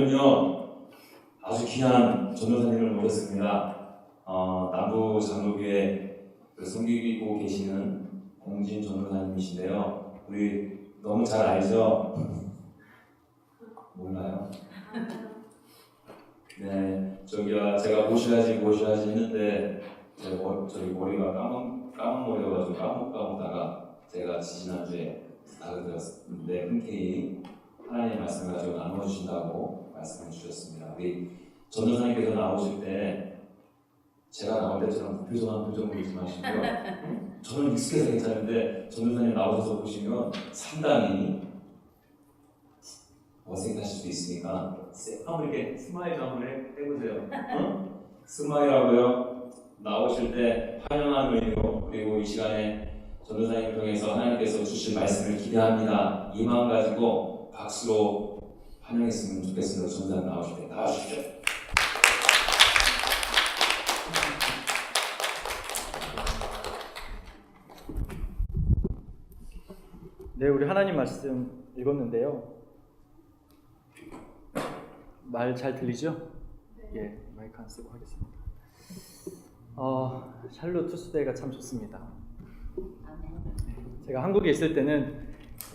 오늘은요 아주 귀한 전도사님을 모셨습니다. 남부 장로교회 섬기고 계시는 공진 전도사님이신데요. 우리 너무 잘 알죠? 몰라요? 네, 제가 모셔야지 했는데 저희 머리가 까만 머리여가지고 까먹다가 제가 지난주에 다그렸는데 흔쾌히 하나님의 말씀을 가지고 나눠주신다고 말씀해 주셨습니다. 우리 전도사님께서 나오실 때 제가 나올 때처럼 무표정한 표정 보이지 마시고요. 저는 익숙해서 괜찮은데 전도사님 나오셔서 보시면 상당히 어색하실 수도 있으니까 한번 이렇게 스마일 한번 해보세요. 응? 스마일하고요. 나오실 때 환영하는 의미로, 그리고 이 시간에 전도사님 통해서 하나님께서 주실 말씀을 기대합니다. 이 마음 가지고 박수로 환영했으면 좋겠습니다. 전도사님 나오실 때 나와주십시오. 네, 우리 하나님 말씀 읽었는데요. 말 잘 들리죠? 예, 마이크 안 쓰고 하겠습니다. 샬롯 투스데이가 참 좋습니다. 제가 한국에 있을 때는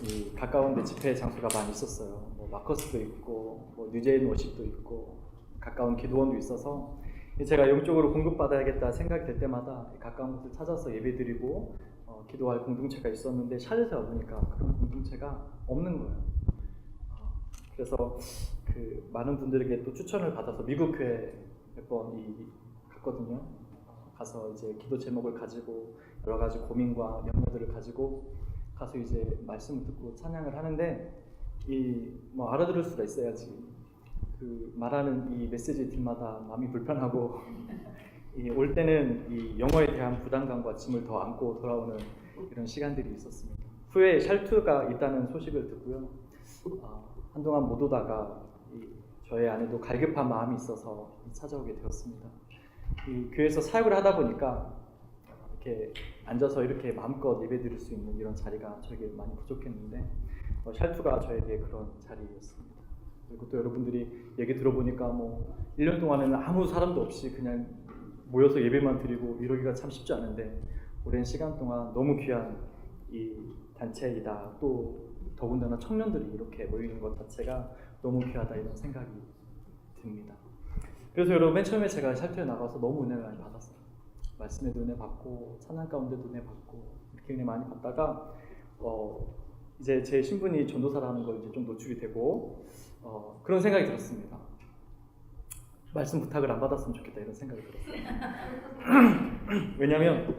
이 가까운 데 집회 장소가 많이 있었어요. 뭐 마커스도 있고, 뭐 뉴제인 워십도 있고, 가까운 기도원도 있어서 제가 영적으로 공급받아야겠다 생각이 될 때마다 가까운 곳을 찾아서 예배드리고 기도할 공동체가 있었는데 샬롯에 와보니까 그런 공동체가 없는 거예요. 그래서 그 많은 분들에게 또 추천을 받아서 미국 교회 몇 번 갔거든요. 가서 이제 기도 제목을 가지고 여러 가지 고민과 염려들을 가지고 가서 이제 말씀을 듣고 찬양을 하는데 뭐 알아들을 수가 있어야지 그 말하는 이 메시지들마다 마음이 불편하고 올 때는 이 영어에 대한 부담감과 짐을 더 안고 돌아오는 이런 시간들이 있었습니다. 후에 샬투가 있다는 소식을 듣고요. 한동안 못 오다가 저의 안에도 갈급한 마음이 있어서 찾아오게 되었습니다. 이 교회에서 사역을 하다 보니까 이렇게 앉아서 이렇게 마음껏 예배드릴 수 있는 이런 자리가 저에게 많이 부족했는데 샬투가 저에게 그런 자리였습니다. 그리고 또 여러분들이 얘기 들어보니까 뭐 1년 동안에는 아무 사람도 없이 그냥 모여서 예배만 드리고 이러기가 참 쉽지 않은데 오랜 시간 동안 너무 귀한 이 단체이다. 또 더군다나 청년들이 이렇게 모이는 것 자체가 너무 귀하다 이런 생각이 듭니다. 그래서 여러분 맨 처음에 제가 샬투에 나가서 너무 은혜를 많이 받았어요. 말씀에도 은혜 받고 찬양 가운데도 은혜 받고 이렇게 은혜 많이 받다가 이제 제 신분이 전도사라는 걸 이제 좀 노출이 되고 그런 생각이 들었습니다. 말씀 부탁을 안 받았으면 좋겠다 이런 생각이 들었어요. 왜냐하면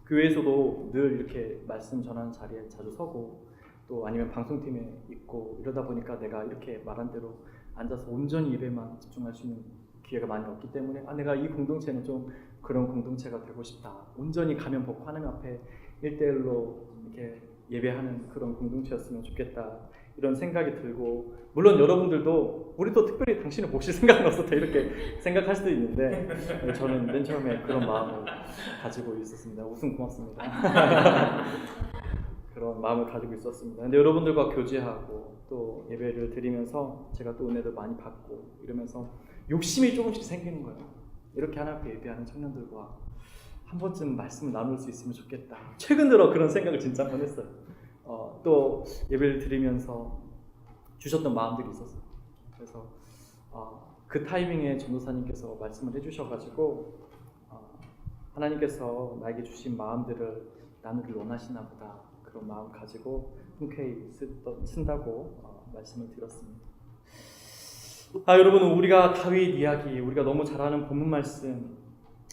교회에서도 늘 이렇게 말씀 전하는 자리에 자주 서고 또 아니면 방송팀에 있고 이러다 보니까 내가 이렇게 말한 대로 앉아서 온전히 예배만 집중할 수 있는 기회가 많이 없기 때문에 내가 이 공동체는 좀 그런 공동체가 되고 싶다. 온전히 가면 벗고 하나님 앞에 1대1로 이렇게 예배하는 그런 공동체였으면 좋겠다. 이런 생각이 들고 물론 여러분들도 우리도 특별히 당신을 보실 생각은 없었다 이렇게 생각할 수도 있는데 저는 맨 처음에 그런 마음을 가지고 있었습니다. 웃음 고맙습니다. 그런 마음을 가지고 있었습니다. 근데 여러분들과 교제하고 또 예배를 드리면서 제가 또 은혜를 많이 받고 이러면서 욕심이 조금씩 생기는 거예요. 이렇게 하나님 앞에 예배하는 청년들과 한 번쯤 말씀을 나눌 수 있으면 좋겠다. 최근 들어 그런 생각을 진짜 한번 했어요. 또 예배를 드리면서 주셨던 마음들이 있었어요. 그래서 그 타이밍에 전도사님께서 말씀을 해주셔가지고 하나님께서 나에게 주신 마음들을 나누길 원하시나 보다 그런 마음 가지고 흔쾌히 쓴다고 말씀을 드렸습니다. 여러분 우리가 다윗 이야기 우리가 너무 잘 아는 본문 말씀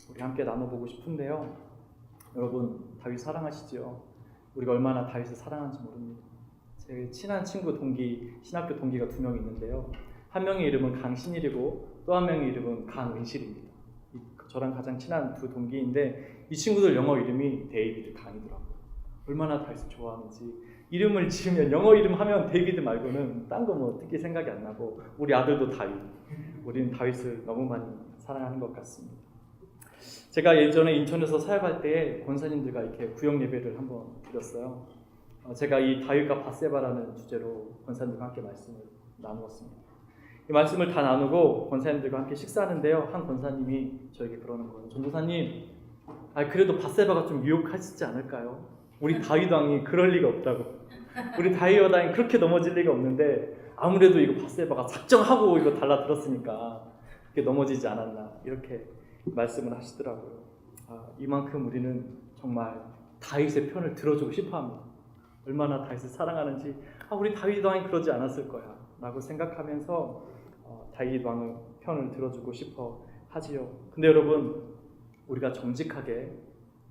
우리 함께 나눠보고 싶은데요. 여러분 다윗 사랑하시죠? 우리가 얼마나 다윗을 사랑하는지 모릅니다. 제 친한 친구 신학교 동기가 2명 있는데요. 한 명의 이름은 강신일이고 또 한 명의 이름은 강은실입니다. 저랑 가장 친한 두 동기인데 이 친구들 영어 이름이 데이비드 강이더라고요. 얼마나 다윗을 좋아하는지 이름을 지으면 영어 이름 하면 데이비드 말고는 딴 거 뭐 특히 생각이 안 나고 우리 아들도 다윗. 우리는 다윗을 너무 많이 사랑하는 것 같습니다. 제가 예전에 인천에서 사역할 때 권사님들과 이렇게 구역 예배를 한번 드렸어요. 제가 이 다윗과 밧세바라는 주제로 권사님들과 함께 말씀을 나누었습니다. 이 말씀을 다 나누고 권사님들과 함께 식사하는데요. 한 권사님이 저에게 그러는 거예요. 전도사님, 그래도 밧세바가 좀 유혹하시지 않을까요? 우리 다윗 왕이 그럴 리가 없다고. 우리 다윗 왕이 그렇게 넘어질 리가 없는데 아무래도 이거 밧세바가 작정하고 이거 달라들었으니까 그게 넘어지지 않았나 이렇게 말씀을 하시더라고요. 이만큼 우리는 정말 다윗의 편을 들어주고 싶어합니다. 얼마나 다윗을 사랑하는지 우리 다윗 왕이 그러지 않았을 거야 라고 생각하면서 다윗 왕의 편을 들어주고 싶어 하지요. 근데 여러분, 우리가 정직하게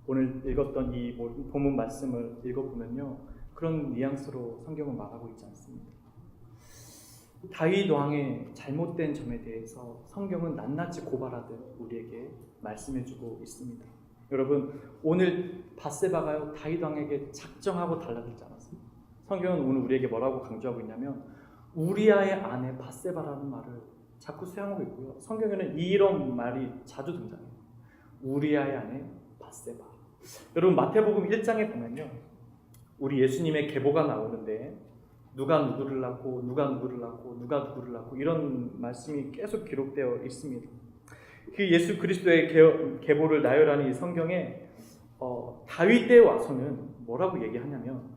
오늘 읽었던 이 본문 말씀을 읽어보면요, 그런 뉘앙스로 성경은 말하고 있지 않습니다. 다윗 왕의 잘못된 점에 대해서 성경은 낱낱이 고발하듯 우리에게 말씀해주고 있습니다. 여러분, 오늘 밧세바가요 다윗 왕에게 작정하고 달라들지 않았습니다. 성경은 오늘 우리에게 뭐라고 강조하고 있냐면 우리아의 아내 밧세바라는 말을 자꾸 사용하고 있고요. 성경에는 이런 말이 자주 등장해요. 우리아의 아내 밧세바. 여러분, 마태복음 1장에 보면요, 우리 예수님의 계보가 나오는데 누가 누구를 낳고 누가 누구를 낳고 누가 누구를 낳고 이런 말씀이 계속 기록되어 있습니다. 그 예수 그리스도의 계보를 나열하는 이 성경에 다윗 때에 와서는 뭐라고 얘기하냐면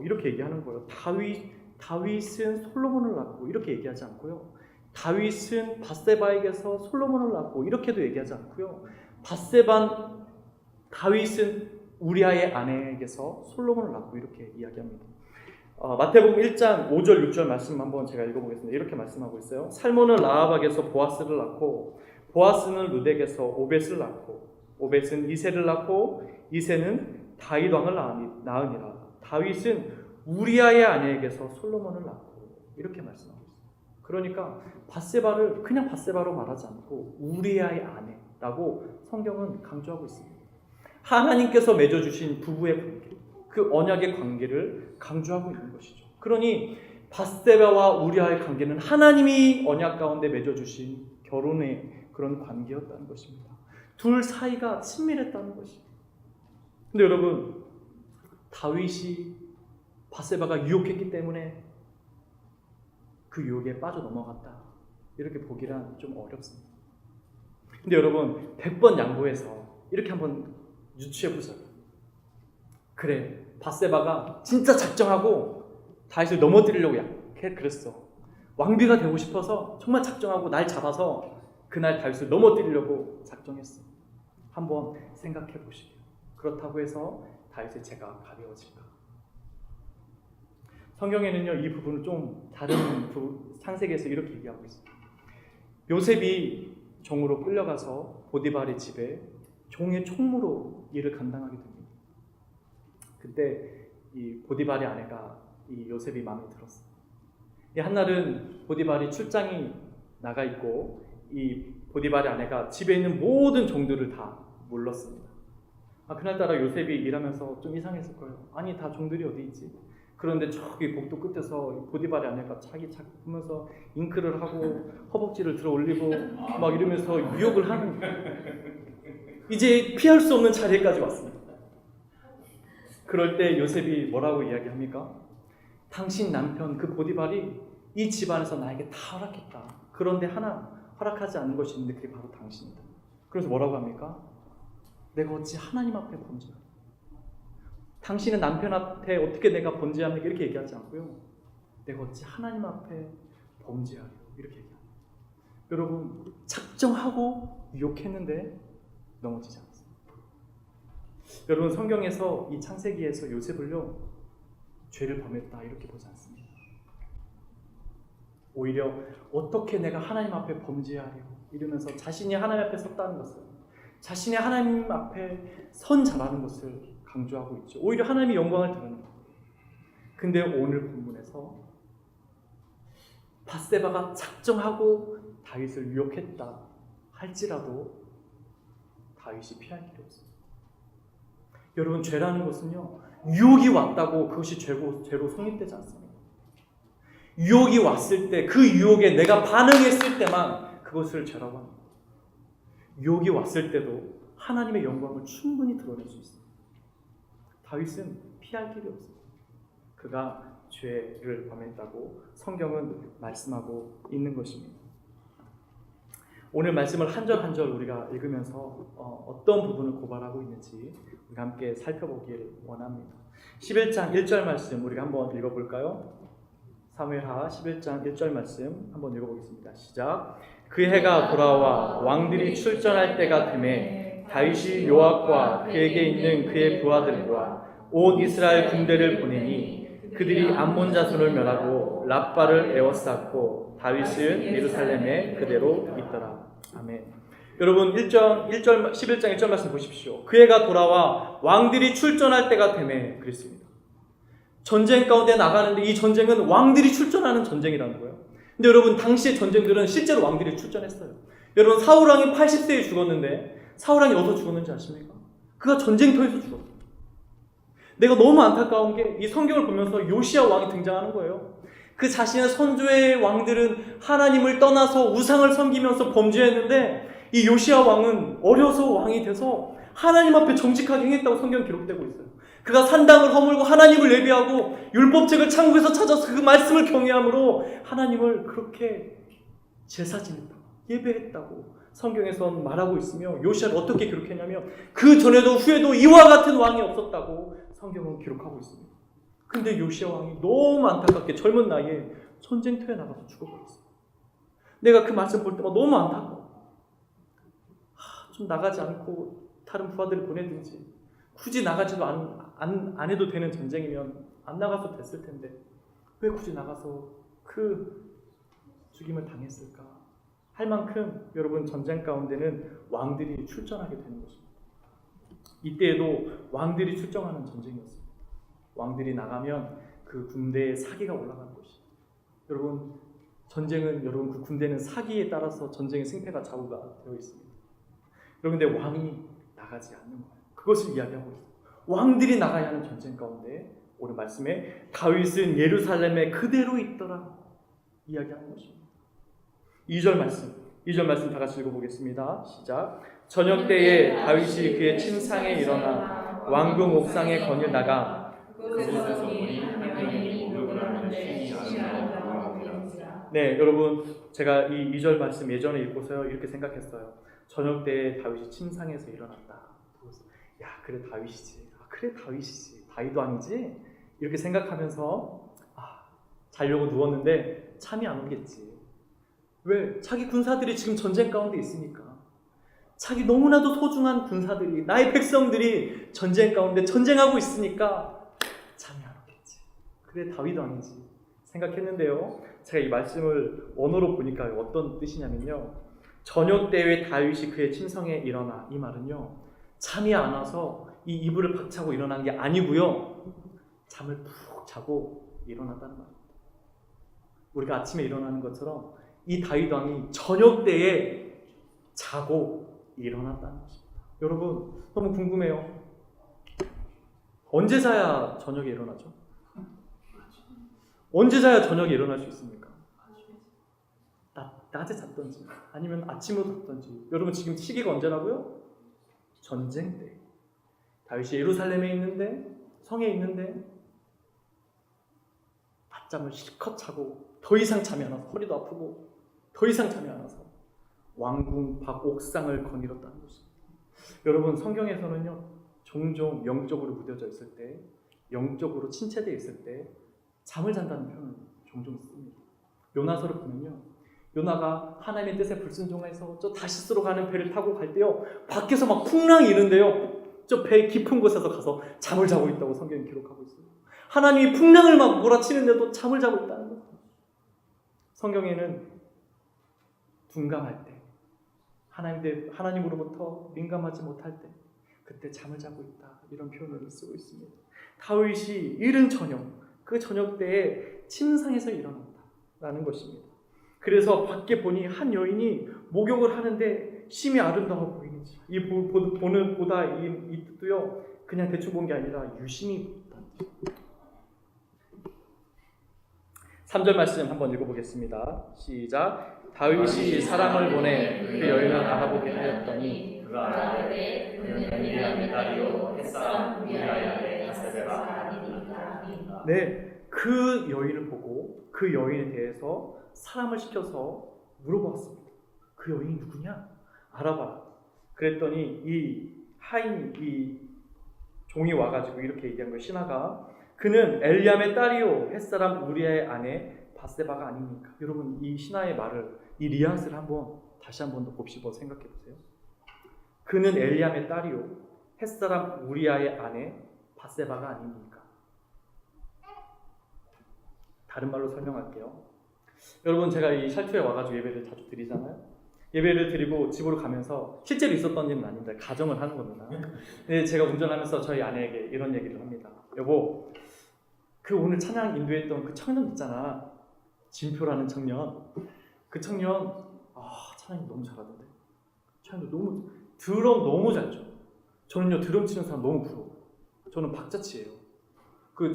이렇게 얘기하는 거예요. 다윗은 솔로몬을 낳고 이렇게 얘기하지 않고요. 다윗은 밧세바에게서 솔로몬을 낳고 이렇게도 얘기하지 않고요. 다윗은 우리아의 아내에게서 솔로몬을 낳고 이렇게 이야기합니다. 마태복음 1장 5절 6절 말씀 한번 제가 읽어보겠습니다. 이렇게 말씀하고 있어요. 살몬은 라합에게서 보아스를 낳고 보아스는 르덱에서 오벳을 낳고 오벳은 이새를 낳고 이새는 다윗 왕을 낳으니라. 다윗은 우리아의 아내에게서 솔로몬을 낳고 이렇게 말씀하고 있어요. 그러니까 밧세바를 그냥 밧세바로 말하지 않고 우리아의 아내라고 성경은 강조하고 있습니다. 하나님께서 맺어주신 부부의 관계, 그 언약의 관계를 강조하고 있는 것이죠. 그러니 밧세바와 우리아의 관계는 하나님이 언약 가운데 맺어주신 결혼의 그런 관계였다는 것입니다. 둘 사이가 친밀했다는 것입니다. 근데 여러분, 다윗이 밧세바가 유혹했기 때문에 그 유혹에 빠져 넘어갔다, 이렇게 보기란 좀 어렵습니다. 근데 여러분, 100번 양보해서 이렇게 한번 유추해보세요. 그래, 밧세바가 진짜 작정하고 다윗을 넘어뜨리려고 그랬어. 왕비가 되고 싶어서 정말 작정하고 날 잡아서 그날 다윗을 넘어뜨리려고 작정했어. 한번 생각해 보시게요. 그렇다고 해서 다윗의 죄가 가벼워질까? 성경에는요, 이 부분을 좀 다른 창세기에서 이렇게 얘기하고 있어요. 요셉이 종으로 끌려가서 보디발의 집에 종의 총무로 일을 감당하게 됩니다. 그때 이 보디발의 아내가 이 요셉이 마음에 들었어요. 한날은 보디발이 출장이 나가 있고 이 보디발의 아내가 집에 있는 모든 종들을 다 몰랐습니다. 그날따라 요셉이 일하면서 좀 이상했을 거예요. 아니, 다 종들이 어디 있지? 그런데 저기 복도 끝에서 보디발의 아내가 자기 보면서 잉크를 하고 허벅지를 들어 올리고 막 이러면서 유혹을 하는 거예요. 이제 피할 수 없는 자리까지 왔습니다. 그럴 때 요셉이 뭐라고 이야기합니까? 당신 남편 그 보디발이 이 집안에서 나에게 다 허락했다. 그런데 하나 허락하지 않는 것이 있는데 그게 바로 당신이다. 그래서 뭐라고 합니까? 내가 어찌 하나님 앞에 범죄하리? 당신의 남편 앞에 어떻게 내가 범죄합니까? 이렇게 얘기하지 않고요. 내가 어찌 하나님 앞에 범죄하리? 이렇게 얘기합니다. 여러분, 작정하고 유혹했는데 넘어지지 않았습니다. 여러분, 성경에서 이 창세기에서 요셉을요, 죄를 범했다 이렇게 보지 않습니다. 오히려 어떻게 내가 하나님 앞에 범죄하려 이러면서 자신이 하나님 앞에 섰다는 것을, 자신의 하나님 앞에 선 자라는 것을 강조하고 있죠. 오히려 하나님의 영광을 드러내는 거예요. 근데 오늘 본문에서 밧세바가 작정하고 다윗을 유혹했다 할지라도 다윗이 피할 길이 없습니다. 여러분, 죄라는 것은요, 유혹이 왔다고 그것이 죄로 성립되지 않습니다. 유혹이 왔을 때, 그 유혹에 내가 반응했을 때만 그것을 죄라고 합니다. 유혹이 왔을 때도 하나님의 영광을 충분히 드러낼 수 있습니다. 다윗은 피할 길이 없습니다. 그가 죄를 범했다고 성경은 말씀하고 있는 것입니다. 오늘 말씀을 한 절 한 절 우리가 읽으면서 어떤 부분을 고발하고 있는지 우리가 함께 살펴보길 원합니다. 11장 1절 말씀 우리가 한번 읽어볼까요? 사무엘하 11장 1절 말씀 한번 읽어보겠습니다. 시작. 그 해가 돌아와 왕들이 출전할 때가 되매 다윗이 요압과 그에게 있는 그의 부하들과 온 이스라엘 군대를 보내니 그들이 암몬 자손을 멸하고 랍바를 에워쌌고 다윗은 예루살렘에 그대로 있더라. 아멘. 여러분 11장 1절 말씀 보십시오. 그 해가 돌아와 왕들이 출전할 때가 되매 그랬습니다. 전쟁 가운데 나가는데 이 전쟁은 왕들이 출전하는 전쟁이라는 거예요. 근데 여러분 당시의 전쟁들은 실제로 왕들이 출전했어요. 여러분 사울왕이 80세에 죽었는데 사울왕이 어디서 죽었는지 아십니까? 그가 전쟁터에서 죽었어요. 내가 너무 안타까운 게 이 성경을 보면서 요시야 왕이 등장하는 거예요. 그 자신의 선조의 왕들은 하나님을 떠나서 우상을 섬기면서 범죄했는데 이 요시야 왕은 어려서 왕이 돼서 하나님 앞에 정직하게 행했다고 성경에 기록되고 있어요. 그가 산당을 허물고 하나님을 예배하고 율법책을 창고에서 찾아서 그 말씀을 경외함으로 하나님을 그렇게 제사 지냈다고 예배했다고 성경에선 말하고 있으며 요시야를 어떻게 기록했냐면 그 전에도 후에도 이와 같은 왕이 없었다고 성경은 기록하고 있습니다. 근데 요시야 왕이 너무 안타깝게 젊은 나이에 전쟁터에 나가서 죽어버렸어요. 내가 그 말씀 볼 때마다 너무 안타까워. 좀 나가지 않고 다른 부하들을 보내든지 굳이 나가지도 안 해도 되는 전쟁이면 안 나가서 됐을 텐데 왜 굳이 나가서 그 죽임을 당했을까 할 만큼 여러분 전쟁 가운데는 왕들이 출전하게 되는 것입니다. 이때에도 왕들이 출정하는 전쟁이었습니다. 왕들이 나가면 그 군대에 사기가 올라가는 것이죠. 여러분 전쟁은 여러분 그 군대는 사기에 따라서 전쟁의 승패가 좌우가 되어 있습니다. 여러분 근데 왕이 나가지 않는 거예요. 그것을 이야기하고 있어요. 왕들이 나가야 하는 전쟁 가운데 오늘 말씀에 다윗은 예루살렘에 그대로 있더라 이야기하는 것입니다. 2절 말씀 다 같이 읽어보겠습니다. 시작. 저녁 때에 다윗이 그의 침상에 일어나 왕궁 옥상에 거닐다가 그곳에서 보니 한 여인이 무릎을 꿇는데 시시하다고 보인지라. 네, 여러분 제가 이 2절 말씀 예전에 읽고서요 이렇게 생각했어요. 저녁 때에 다윗이 침상에서 일어났다. 야, 그래 다윗이지. 그래 다윗이지. 다윗 왕이지. 이렇게 생각하면서 자려고 누웠는데 잠이 안 오겠지. 왜? 자기 군사들이 지금 전쟁 가운데 있으니까. 자기 너무나도 소중한 군사들이 나의 백성들이 전쟁 가운데 전쟁하고 있으니까 잠이 안 오겠지. 그래 다윗 왕이지 생각했는데요. 제가 이 말씀을 원어로 보니까 어떤 뜻이냐면요. 저녁 때에 다윗이 그의 침상에 일어나 이 말은요. 잠이 안 와서 이 이불을 박차고 일어난 게 아니고요. 잠을 푹 자고 일어났다는 말입니다. 우리가 아침에 일어나는 것처럼 이 다윗 왕이 저녁 때에 자고 일어났다는 것입니다. 여러분 너무 궁금해요. 언제 자야 저녁에 일어나죠? 언제 자야 저녁에 일어날 수 있습니까? 낮에 잤던지 아니면 아침으로 잤던지. 여러분 지금 시기가 언제라고요? 전쟁 때. 다윗이 예루살렘에 있는데 성에 있는데 낮잠을 실컷 자고 더 이상 잠이 안 와서 허리도 아프고 더 이상 잠이 안 와서 왕궁 밖 옥상을 거닐었다는 것입니다. 여러분 성경에서는요 종종 영적으로 무뎌져 있을 때 영적으로 침체되어 있을 때 잠을 잔다는 표현을 종종 씁니다. 요나서를 보면요 요나가 하나님의 뜻에 불순종해서 저 다시스로 가는 배를 타고 갈 때요 밖에서 막 풍랑이 이는데요 저 배 깊은 곳에서 가서 잠을 자고 있다고 성경이 기록하고 있어요. 하나님이 풍랑을 막 몰아치는데도 잠을 자고 있다는 거예요. 성경에는 둔감할 때 하나님으로부터 민감하지 못할 때 그때 잠을 자고 있다 이런 표현을 쓰고 있습니다. 다윗이 이른 저녁 그 저녁 때에 침상에서 일어났다라는 것입니다. 그래서 밖에 보니 한 여인이 목욕을 하는데 심히 아름다워 보이는지 이 보다 이 뜻도요 그냥 대충 본 게 아니라 유심히 봤다. 3절 말씀 한번 읽어보겠습니다. 시작. 다윗이 사람을 보내 그 여인을 알아보게 하였더니 그가 아들의 그는 미리암의 딸이요 햇사 우리아의 아세베가 아니니까. 네, 그 여인을 보고 그 여인에 대해서 사람을 시켜서 물어보았습니다. 그 여인이 누구냐? 알아봐라. 그랬더니 이 종이 와가지고 이렇게 얘기한 거예요. 신하가 그는 엘리암의 딸이요 햇사람 우리아의 아내 바세바가 아닙니까? 여러분 이 신하의 말을 이 뉘앙스를 다시 한번 더 곱씹어 생각해 보세요. 그는 엘리암의 딸이요 햇사람 우리아의 아내 바세바가 아닙니까? 다른 말로 설명할게요. 여러분 제가 이 샬투에 와가지고 예배를 자주 드리잖아요. 예배를 드리고 집으로 가면서 실제로 있었던 일은 아닙니다. 가정을 하는 겁니다. 근데 제가 운전하면서 저희 아내에게 이런 얘기를 합니다. 여보, 그 오늘 찬양 인도했던 그 청년 있잖아. 진표라는 청년. 그 청년 찬양이 너무 잘하던데. 찬양도 너무 드럼 너무 잘 쳐. 저는요 드럼 치는 사람 너무 부러워. 저는 박자치예요.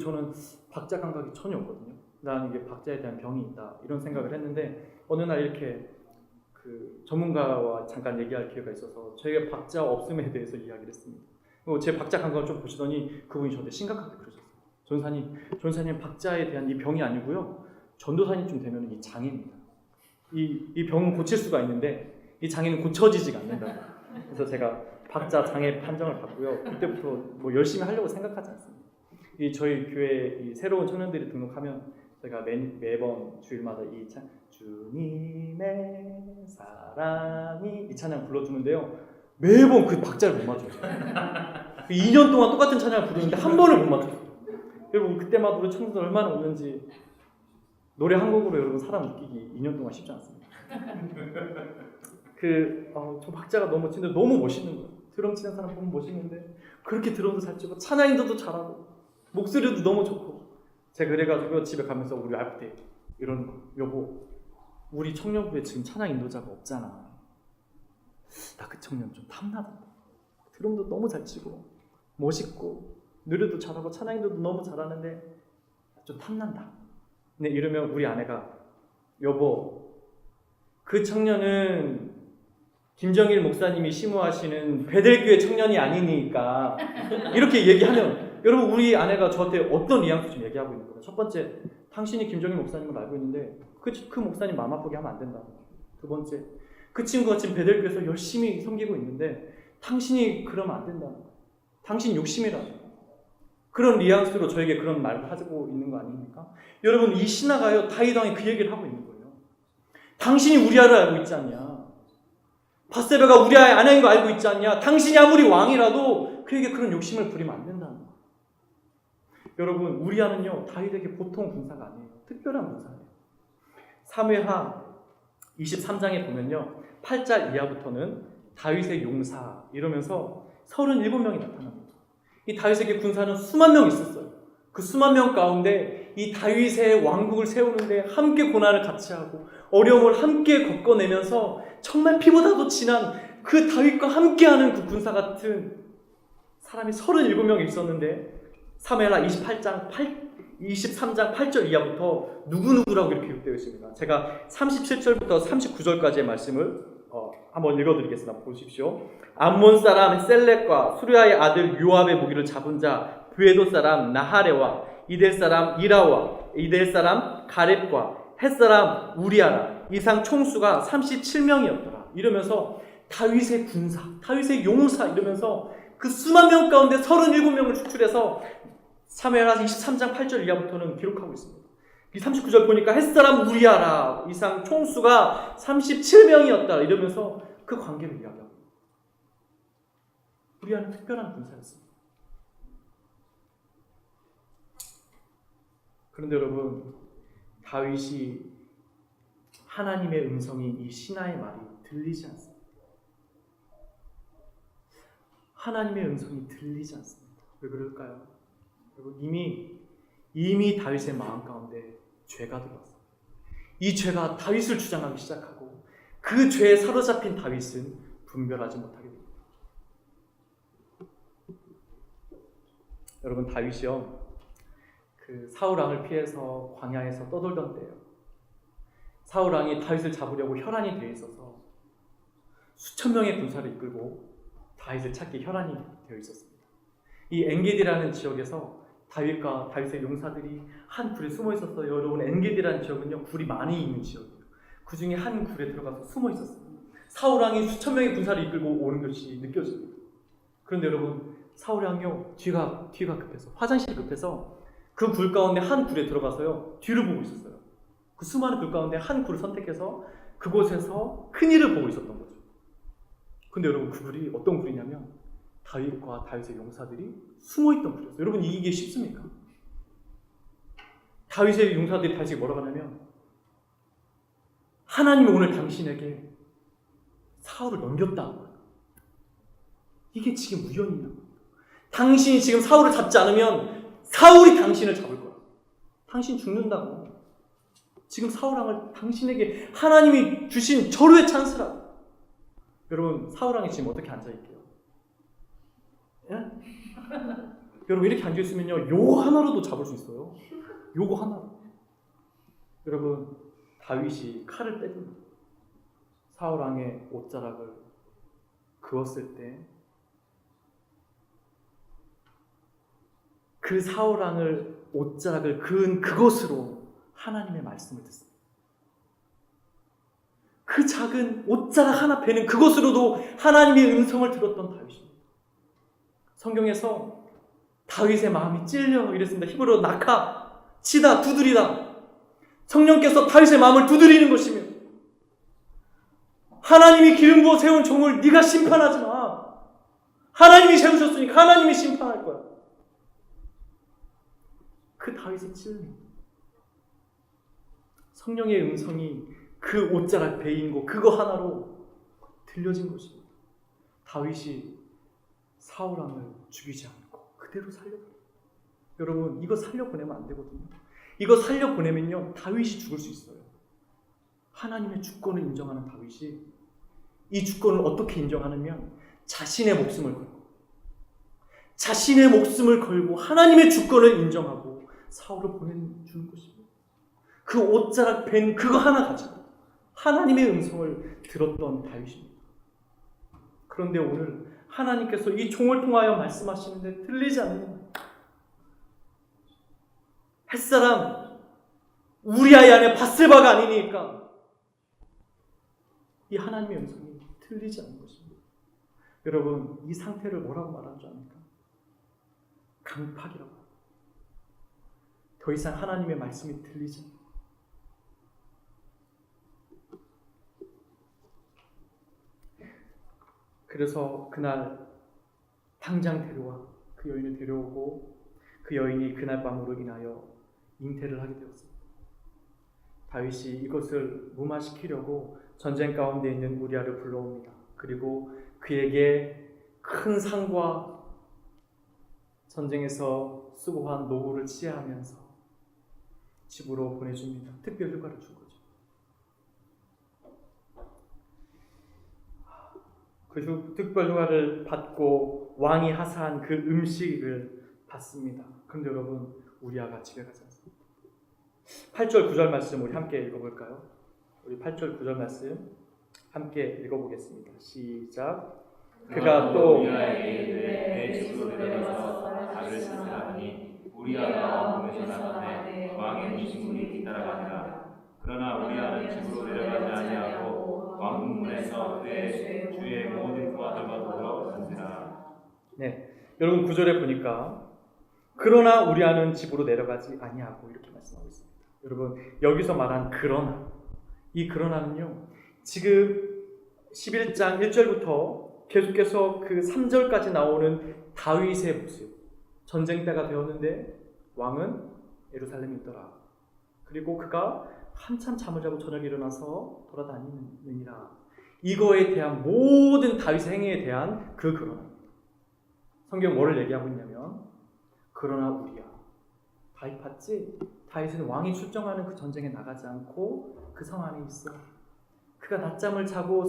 저는 박자 감각이 전혀 없거든요. 나는 이게 박자에 대한 병이 있다 이런 생각을 했는데 어느 날 이렇게 그 전문가와 잠깐 얘기할 기회가 있어서 저희가 박자 없음에 대해서 이야기를 했습니다. 그리고 제 박자 감각을 좀 보시더니 그분이 저한테 심각하게 그러셨어요. 전사님 박자에 대한 이 병이 아니고요. 전도사님쯤 되면 이 장애입니다. 이 병은 고칠 수가 있는데 이 장애는 고쳐지지가 않는다고. 그래서 제가 박자 장애 판정을 받고요. 그때부터 뭐 열심히 하려고 생각하지 않습니다. 저희 교회 새로운 청년들이 등록하면 제가 매번 주일마다 이 주님의 사랑이 이 찬양 불러주는데요. 매번 그 박자를 못 맞춰요. 2년 동안 똑같은 찬양을 부르는데 한 번을 못 맞췄어요. 여러분 그때마다 우리 청년들 얼마나 웃는지 노래 한 곡으로 여러분 사람 웃기기 2년 동안 쉽지 않습니다. 저 박자가 너무 멋있는 거예요. 드럼 치는 사람 보면 멋있는데 그렇게 드럼도 잘 치고 찬양 인도도 잘하고 목소리도 너무 좋고 제가 그래가지고 집에 가면서 우리 와이프한테 이러는 거. 여보, 우리 청년부에 지금 찬양 인도자가 없잖아. 나 그 청년 좀 탐나던데. 드럼도 너무 잘 치고 멋있고 노래도 잘하고 찬양 인도도 너무 잘하는데 좀 탐난다. 네, 이러면 우리 아내가 여보, 그 청년은 김정일 목사님이 심호하시는 베델교회 청년이 아니니까 이렇게 얘기하면 여러분 우리 아내가 저한테 어떤 뉘앙스 좀 얘기하고 있는 거예요. 첫 번째, 당신이 김정일 목사님을 알고 있는데 그 목사님 마음 아프게 하면 안 된다. 두 번째, 그 친구가 지금 베델교회에서 열심히 섬기고 있는데 당신이 그러면 안 된다. 당신 욕심이라고. 그런 뉘앙스로 저에게 그런 말을 하고 있는 거 아닙니까? 여러분 이 신하가요 다윗 왕이 그 얘기를 하고 있는 거예요. 당신이 우리아를 알고 있지 않냐? 바세바가 우리아의 아내인 거 알고 있지 않냐? 당신이 아무리 왕이라도 그에게 그런 욕심을 부리면 안 된다는 거예요. 여러분 우리아는요 다윗에게 보통 군사가 아니에요. 특별한 군사예요. 사무엘하 23장에 보면요 8절 이하부터는 다윗의 용사 이러면서 37명이 나타납니다. 이 다윗에게 군사는 수만 명 있었어요. 그 수만 명 가운데 이 다윗의 왕국을 세우는데 함께 고난을 같이 하고 어려움을 함께 겪어내면서 정말 피보다도 진한 그 다윗과 함께하는 그 군사 같은 사람이 37명이 있었는데 사무엘하 23장 8절 이하부터 누구누구라고 이렇게 기록되어 있습니다. 제가 37절부터 39절까지의 말씀을 한번 읽어드리겠습니다. 보십시오. 암몬 사람 셀렉과 수르야의 아들 요압의 무기를 잡은 자 브에도 사람 나하레와 이델 사람 이라와 이델 사람 가렙과 헷 사람 우리아라 이상 총수가 37명이었더라. 이러면서 다윗의 군사, 다윗의 용사 이러면서 그 수만 명 가운데 37명을 추출해서 사무엘하 23장 8절 이하부터는 기록하고 있습니다. 이 39절 보니까 헷 사람 우리아라 이상 총수가 37명이었다 이러면서 그 관계를 이야기합니다. 우리아는 특별한 군사였습니다. 그런데 여러분 다윗이 하나님의 음성이 이 신하의 말이 들리지 않습니다. 하나님의 음성이 들리지 않습니다. 왜 그럴까요? 여러분 이미 다윗의 마음 가운데 죄가 들어왔어요. 이 죄가 다윗을 주장하기 시작하고 그 죄에 사로잡힌 다윗은 분별하지 못하게 됩니다. 여러분 다윗이요 그 사울 왕을 피해서 광야에서 떠돌던 때예요. 사울 왕이 다윗을 잡으려고 혈안이 되어 있어서 수천 명의 군사를 이끌고 다윗을 찾기 혈안이 되어 있었습니다. 이 엔게디라는 지역에서 다윗과 다윗의 용사들이 한 굴에 숨어 있었어요. 여러분, 엔게디라는 지역은요, 굴이 많이 있는 지역이에요. 그 중에 한 굴에 들어가서 숨어 있었어요. 사울 왕이 수천 명의 군사를 이끌고 오는 것이 느껴집니다. 그런데 여러분, 사울 왕이요, 뒤가 급해서, 화장실이 급해서 그 굴 가운데 한 굴에 들어가서요, 뒤를 보고 있었어요. 그 수많은 굴 가운데 한 굴을 선택해서 그곳에서 큰일을 보고 있었던 거죠. 근데 여러분, 그 굴이 어떤 굴이냐면 다윗과 다윗의 용사들이 숨어있던 굴이었어요. 여러분, 이기기 쉽습니까? 다윗의 용사들이 다윗에게 뭐라고 하냐면, 하나님이 오늘 당신에게 사울을 넘겼다는 거예요. 이게 지금 우연이냐고. 당신이 지금 사울을 잡지 않으면 사울이 당신을 잡을 거야. 당신 죽는다고. 지금 사울 왕을 당신에게 하나님이 주신 절호의 찬스라고. 여러분, 사울 왕이 지금 어떻게 앉아있게요? 예? 여러분, 이렇게 앉아있으면요, 요거 하나로도 잡을 수 있어요. 요거 하나로. 여러분, 다윗이 칼을 빼줍니다. 사울 왕의 옷자락을 그었을 때 그 사울 왕을 옷자락을 그은 그것으로 하나님의 말씀을 듣습니다. 그 작은 옷자락 하나 베는 그것으로도 하나님의 음성을 들었던 다윗입니다. 성경에서 다윗의 마음이 찔려 이랬습니다. 히브리어로 낙하, 치다, 두드리다. 성령께서 다윗의 마음을 두드리는 것이며, 하나님이 기름 부어 세운 종을 네가 심판하지 마. 하나님이 세우셨으니까 하나님이 심판할 거야. 그 다윗의 찔림, 성령의 음성이 그 옷자락 베인 거 그거 하나로 들려진 것입니다. 다윗이 사울 왕을 죽이지 않고 그대로 살려보내요. 여러분, 이거 살려보내면 안 되거든요. 이거 살려보내면요, 다윗이 죽을 수 있어요. 하나님의 주권을 인정하는 다윗이 이 주권을 어떻게 인정하냐면 자신의 목숨을 걸고 하나님의 주권을 인정하고 사울을 보내주는 것입니다. 그 옷자락 벤 그거 하나 가지고 하나님의 음성을 들었던 다윗입니다. 그런데 오늘 하나님께서 이 종을 통하여 말씀하시는데 들리지 않는 햇사람 우리아의 아내 밧세바가 아니니까 이 하나님의 음성이 들리지 않는 것입니다. 여러분, 이 상태를 뭐라고 말하는 줄 압니까? 강팍이라고. 더 이상 하나님의 말씀이 들리지 않는. 그래서 그날 당장 그 여인을 데려오고 그 여인이 그날 밤으로 인하여 잉태를 하게 되었습니다. 다윗이 이것을 무마시키려고 전쟁 가운데 있는 우리아를 불러옵니다. 그리고 그에게 큰 상과 전쟁에서 수고한 노후를 치하하면서 집으로 보내줍니다. 특별 휴가를 준 거죠. 그 특별 휴가를 받고 왕이 하사한 그 음식을 받습니다. 그런데 여러분, 우리아가 집에 가지 않습니다. 8절 9절 말씀 우리 함께 읽어볼까요? 우리 8절 9절 말씀 함께 읽어보겠습니다. 시작. 그가 또 우리아에게 이르되 내 집으로 데려가서 닭을 씻으라니 우리아가 왕궁에서 나가되 왕의 문신군이 뒤따라가니라. 그러나 우리아는 집으로 내려가지 아니하고 왕궁문에서 그의 주의 모든 그 아들과 더불어 앉으라. 네, 여러분 9절에 보니까 그러나 우리아는 집으로 내려가지 아니하고 이렇게 말씀하고 있습니다. 여러분, 여기서 말한 그러나, 이 그러나는요, 지금 11장 1절부터 계속해서 그 3절까지 나오는 다윗의 모습. 전쟁 때가 되었는데 왕은 예루살렘에 있더라. 그리고 그가 한참 잠을 자고 저녁에 일어나서 돌아다니느니라. 이거에 대한 모든 다윗의 행위에 대한 그 그러나. 성경 뭐를 얘기하고 있냐면, 그러나 우리야, 다윗 봤지? 다윗은 왕이 출정하는 그 전쟁에 나가지 않고 그 성 안에 있어. 그가 낮잠을 자고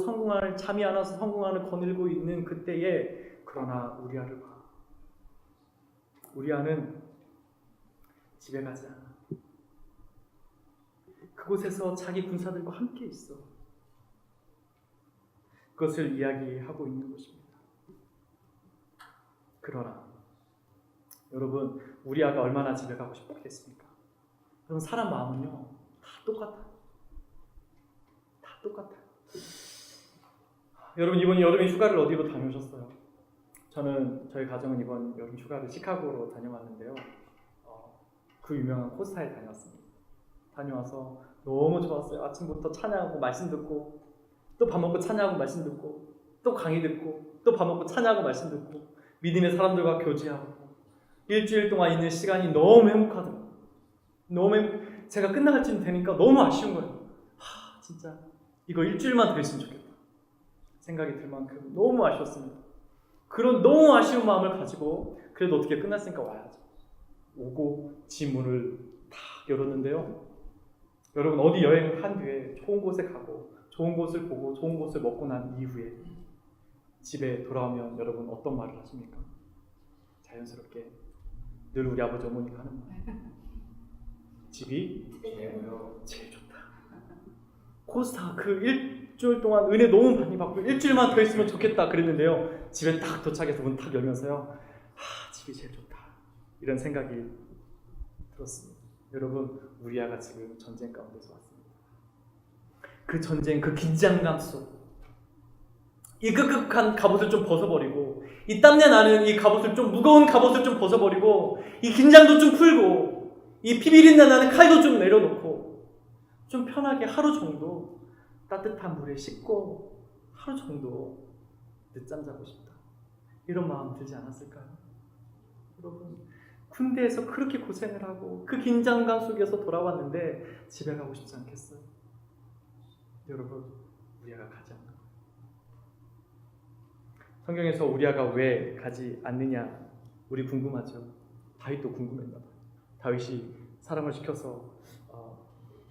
잠이 안 와서 성궁안을 거닐고 있는 그때에 그러나 우리아를 봐. 우리아는 집에 가지 않아. 그곳에서 자기 군사들과 함께 있어. 그것을 이야기하고 있는 것입니다. 그러나 여러분, 우리아가 얼마나 집에 가고 싶었겠습니까? 여러분, 사람 마음은요 다 똑같아요. 다 똑같아요. 여러분, 이번 여름에 휴가를 어디로 다녀오셨어요? 저희 가정은 이번 여름 휴가를 시카고로 다녀왔는데요. 그 유명한 코스타에 다녀왔습니다. 다녀와서 너무 좋았어요. 아침부터 찬양하고 말씀 듣고, 또 밥 먹고 찬양하고 말씀 듣고, 또 강의 듣고, 또 밥 먹고 찬양하고 말씀 듣고, 믿음의 사람들과 교제하고, 일주일 동안 있는 시간이 너무 행복하더라고요. 제가 끝나갈 쯤 되니까 너무 아쉬운 거예요. 진짜 이거 일주일만 더 있으면 좋겠다 생각이 들 만큼 너무 아쉬웠습니다. 그런 너무 아쉬운 마음을 가지고 그래도 어떻게 끝났으니까 와야죠. 오고 집 문을 다 열었는데요. 여러분, 어디 여행을 한 뒤에 좋은 곳에 가고 좋은 곳을 보고 좋은 곳을 먹고 난 이후에 집에 돌아오면 여러분 어떤 말을 하십니까? 자연스럽게 늘 우리 아버지 어머니가 하는 말. 집이 제일 좋다. 코스타 그 일주일 동안 은혜 너무 많이 받고 일주일만 더 있으면 좋겠다 그랬는데요. 집에 딱 도착해서 문 딱 열면서요. 집이 제일 좋다. 이런 생각이 들었습니다. 여러분, 우리아가 지금 전쟁 가운데서 왔습니다. 그 전쟁, 그 긴장감 속, 이 끄끄한 갑옷을 좀 벗어버리고, 이 땀내 나는 이 갑옷을 좀 무거운 갑옷을 좀 벗어버리고, 이 긴장도 좀 풀고, 이 피비린내 나는 칼도 좀 내려놓고, 좀 편하게 하루 정도 따뜻한 물에 씻고 하루 정도 늦잠 자고 싶다. 이런 마음 들지 않았을까요? 여러분, 군대에서 그렇게 고생을 하고 그 긴장감 속에서 돌아왔는데 집에 가고 싶지 않겠어요? 여러분, 우리아가 가지 않는 거예요. 성경에서 우리아가 왜 가지 않느냐, 우리 궁금하죠? 다윗도 궁금했나 봐요. 다윗이 사람을 시켜서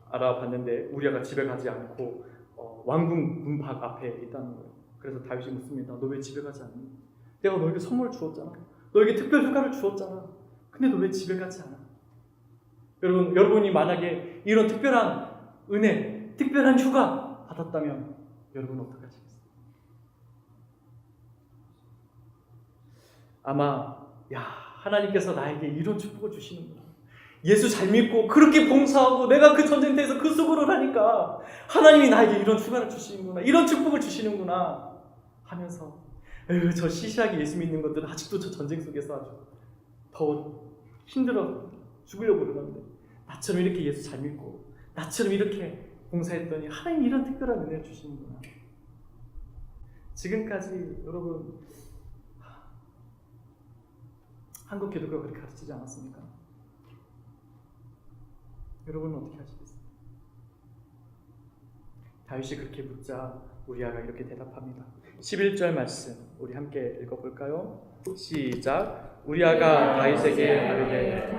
알아봤는데 우리아가 집에 가지 않고 왕궁 문 밖 앞에 있다는 거예요. 그래서 다윗이 묻습니다. 너 왜 집에 가지 않니? 내가 너에게 선물을 주었잖아. 너에게 특별 휴가를 주었잖아. 근데 너 왜 집에 가지 않아? 여러분이 만약에 이런 특별한 은혜, 특별한 휴가 받았다면 여러분은 어떻게 하시겠어요? 아마 하나님께서 나에게 이런 축복을 주시는구나. 예수 잘 믿고 그렇게 봉사하고 내가 그 전쟁터에서 그 수고를 하니까 하나님이 나에게 이런 휴가를 주시는구나, 이런 축복을 주시는구나 하면서 저 시시하게 예수 믿는 것들은 아직도 저 전쟁 속에서 아주 더 힘들어 죽으려고 그러는데, 나처럼 이렇게 예수 잘 믿고 나처럼 이렇게 봉사했더니 하나님이 이런 특별한 은혜를 주시는구나. 지금까지 여러분 한국 기독교가 그렇게 가르치지 않았습니까? 여러분은 어떻게 하시겠어요? 다윗이 그렇게 묻자 우리아가 이렇게 대답합니다. 11절 말씀 우리 함께 읽어볼까요? 시작. 우리아가 다윗에게 이르되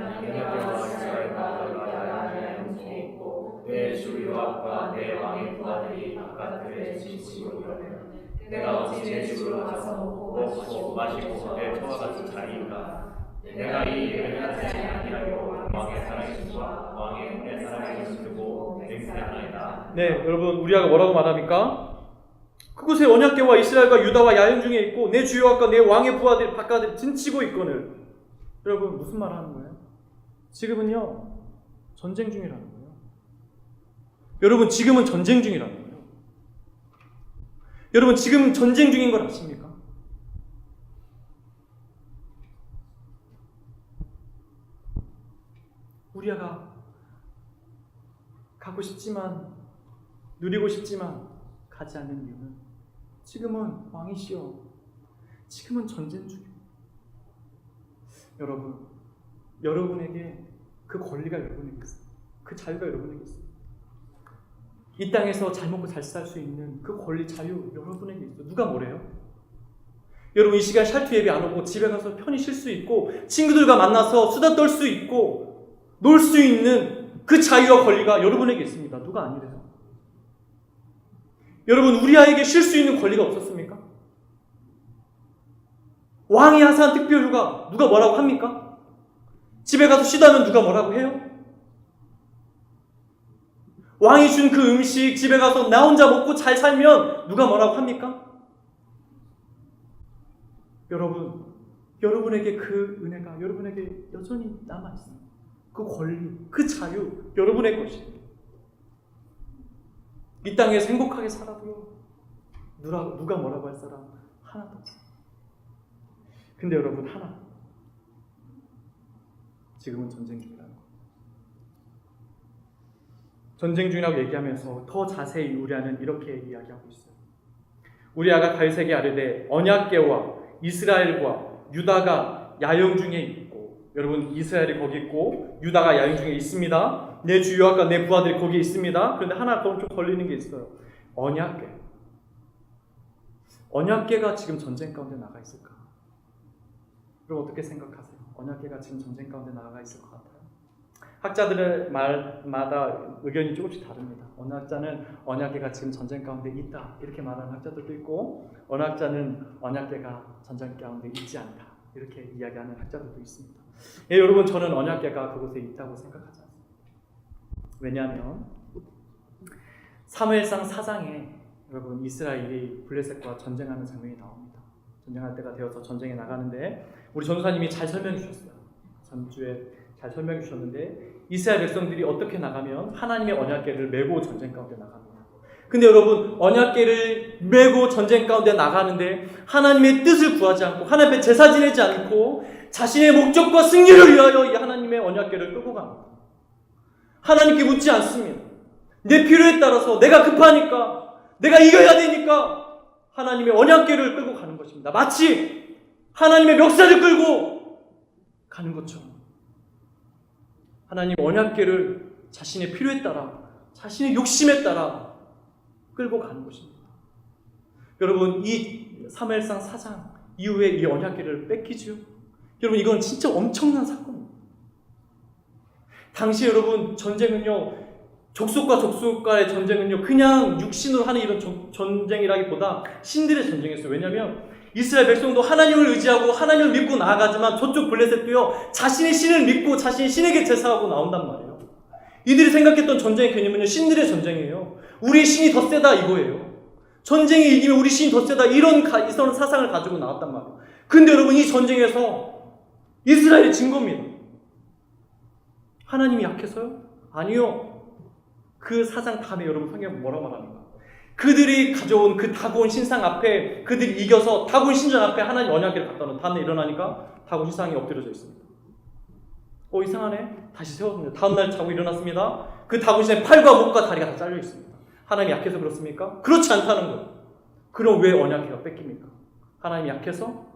내 주 요압과 내 왕의 부하들이 바깥들에 지치고 이르거든 내가 어찌 내 집으로 가서 먹고 마시고 내 처와 같이 자리인가? 내가 이 일을 하지 아니하여 왕의 살아계심과 왕의 손에 살아계심을 두고 맹세하나이다. 네, 여러분, 우리아가 뭐라고 말합니까? 그곳에 언약궤와 이스라엘과 유다와 야인 중에 있고 내 주 여호와과 내 왕의 부하들이 바깥에 진치고 있거늘. 여러분, 무슨 말 하는 거예요? 지금은요 전쟁 중이라는 거예요. 여러분, 지금은 전쟁 중이라는 거예요. 여러분, 지금 전쟁 중인 걸 아십니까? 우리아가 가고 싶지만, 누리고 싶지만 가지 않는 이유는 지금은 왕이시여, 지금은 전쟁 중이에요. 여러분, 여러분에게 그 권리가 여러분에게 있어요. 그 자유가 여러분에게 있어요. 이 땅에서 잘 먹고 잘 살 수 있는 그 권리, 자유 여러분에게 있어요. 누가 뭐래요? 여러분, 이 시간 샬투 예배 안 오고 집에 가서 편히 쉴 수 있고 친구들과 만나서 수다 떨 수 있고 놀 수 있는 그 자유와 권리가 여러분에게 있습니다. 누가 아니래요? 여러분, 우리아에게 쉴 수 있는 권리가 없었습니까? 왕이 하사한 특별휴가 누가 뭐라고 합니까? 집에 가서 쉬다면 누가 뭐라고 해요? 왕이 준 그 음식 집에 가서 나 혼자 먹고 잘 살면 누가 뭐라고 합니까? 여러분, 여러분에게 그 은혜가 여러분에게 여전히 남아있어요. 그 권리, 그 자유 여러분의 것이에요. 이 땅에서 행복하게 살아도요 누가 뭐라고 할 사람 하나도 없어요. 근데 여러분 하나, 지금은 전쟁 중이라는 거예요. 전쟁 중이라고 얘기하면서 더 자세히 우리아는 이렇게 이야기하고 있어요. 우리아가 다윗에게 아뢰되 언약궤와 이스라엘과 유다가 야영 중에 있고, 여러분 이스라엘이 거기 있고 유다가 야영 중에 있습니다. 내 주 여호와과 내 부하들이 거기에 있습니다. 그런데 하나 좀 걸리는 게 있어요. 언약궤가 지금 전쟁 가운데 나가 있을까? 그럼 어떻게 생각하세요? 언약궤가 지금 전쟁 가운데 나가 있을 것 같아요? 학자들의 말마다 의견이 조금씩 다릅니다. 어느 학자는 언약궤가 지금 전쟁 가운데 있다 이렇게 말하는 학자들도 있고, 어느 학자는 언약궤가 전쟁 가운데 있지 않다 이렇게 이야기하는 학자들도 있습니다. 예, 여러분 저는 언약궤가 그곳에 있다고 생각하지 않습니다. 왜냐하면 사무엘상 4장에 여러분 이스라엘이 블레셋과 전쟁하는 장면이 나옵니다. 전쟁할 때가 되어서 전쟁에 나가는데 우리 전도사님이 잘 설명해 주셨어요. 전주에 잘 설명해 주셨는데 이스라엘 백성들이 어떻게 나가면 하나님의 언약궤를 메고 전쟁 가운데 나갑니다. 근데 여러분 언약궤를 메고 전쟁 가운데 나가는데 하나님의 뜻을 구하지 않고 하나님 앞에 제사 지내지 않고 자신의 목적과 승리를 위하여 이 하나님의 언약궤를 끌고 갑니다. 하나님께 묻지 않습니다. 내 필요에 따라서 내가 급하니까 내가 이겨야 되니까 하나님의 언약궤를 끌고 가는 것입니다. 마치 하나님의 멱살을 끌고 가는 것처럼 하나님 언약궤를 자신의 필요에 따라 자신의 욕심에 따라 끌고 가는 것입니다. 여러분 이 사무엘상 4장 이후에 이 언약궤를 뺏기죠. 여러분 이건 진짜 엄청난 사건입니다. 당시 여러분 전쟁은요 족속과 족속과의 전쟁은요 그냥 육신으로 하는 이런 전쟁이라기보다 신들의 전쟁이었어요. 왜냐하면 이스라엘 백성도 하나님을 의지하고 하나님을 믿고 나아가지만 저쪽 블레셋도요 자신의 신을 믿고 자신의 신에게 제사하고 나온단 말이에요. 이들이 생각했던 전쟁의 개념은요 신들의 전쟁이에요. 우리의 신이 더 세다 이거예요. 전쟁에 이기면 우리 신이 더 세다 이런 사상을 가지고 나왔단 말이에요. 근데 여러분 이 전쟁에서 이스라엘이 진 겁니다. 하나님이 약해서요? 아니요. 그 사상 다음에 여러분 성경에 뭐라고 말합니까? 그들이 가져온 그 다곤 신상 앞에 그들이 이겨서 다곤 신전 앞에 하나님 언약궤를 갖다 놓은 다음날 일어나니까 다곤 신상이 엎드려져 있습니다. 이상하네. 다시 세웠습니다. 다음날 자고 일어났습니다. 그 다곤 신상에 팔과 목과 다리가 다 잘려 있습니다. 하나님이 약해서 그렇습니까? 그렇지 않다는 거예요. 그럼 왜 언약궤가 뺏깁니까? 하나님이 약해서?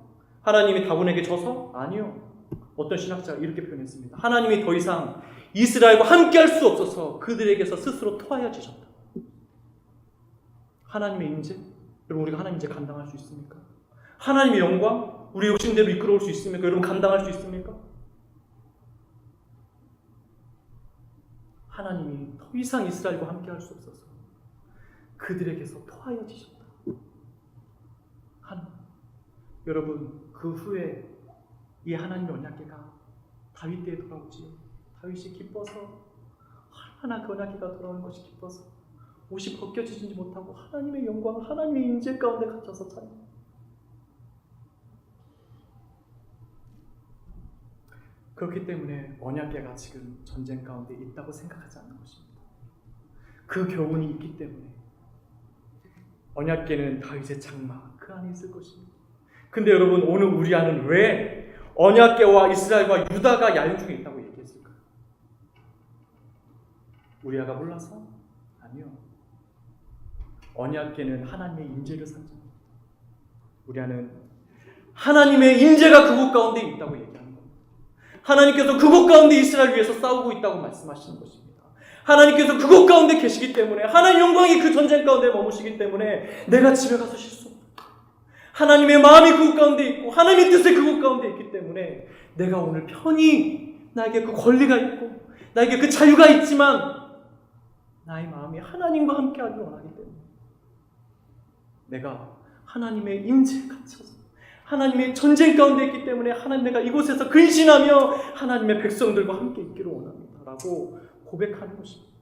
하나님이 다곤에게 져서? 아니요. 어떤 신학자가 이렇게 표현했습니다. 하나님이 더 이상 이스라엘과 함께 할 수 없어서 그들에게서 스스로 토하여지셨다. 하나님의 임재? 여러분 우리가 하나님 임재 감당할 수 있습니까? 하나님의 영광? 우리 욕심대로 이끌어올 수 있습니까? 여러분 감당할 수 있습니까? 하나님이 더 이상 이스라엘과 함께 할 수 없어서 그들에게서 토하여지셨다. 하나님. 여러분 그 후에 이 하나님의 언약궤가 다윗 때에 돌아오지요. 다윗이 기뻐서 얼마나 그 언약궤가 돌아오는 것이 기뻐서 옷이 벗겨지지 못하고 하나님의 영광을 하나님의 임재 가운데 갇혀서 찬양. 그렇기 때문에 언약궤가 지금 전쟁 가운데 있다고 생각하지 않는 것입니다. 그 교훈이 있기 때문에 언약궤는 다윗의 장막 그 안에 있을 것입니다. 근데 여러분 오늘 우리아는 왜 언약궤와 이스라엘과 유다가 야영 중에 있다고 얘기했을까요? 우리아가 몰라서? 아니요. 언약궤는 하나님의 임재를 상징합니다. 우리아는 하나님의 임재가 그곳 가운데 있다고 얘기하는 겁니다. 하나님께서 그곳 가운데 이스라엘 위해서 싸우고 있다고 말씀하시는 것입니다. 하나님께서 그곳 가운데 계시기 때문에 하나님 영광이 그 전쟁 가운데 머무시기 때문에 내가 집에 가서 쉴 수 없다. 하나님의 마음이 그곳 가운데 있고 하나님의 뜻이 그곳 가운데 있기 때문에 내가 오늘 편히 나에게 그 권리가 있고 나에게 그 자유가 있지만 나의 마음이 하나님과 함께하기를 원하기 때문에 내가 하나님의 임재에 갇혀서 하나님의 전쟁 가운데 있기 때문에 하나님 내가 이곳에서 근신하며 하나님의 백성들과 함께 있기를 원합니다 라고 고백하는 것입니다.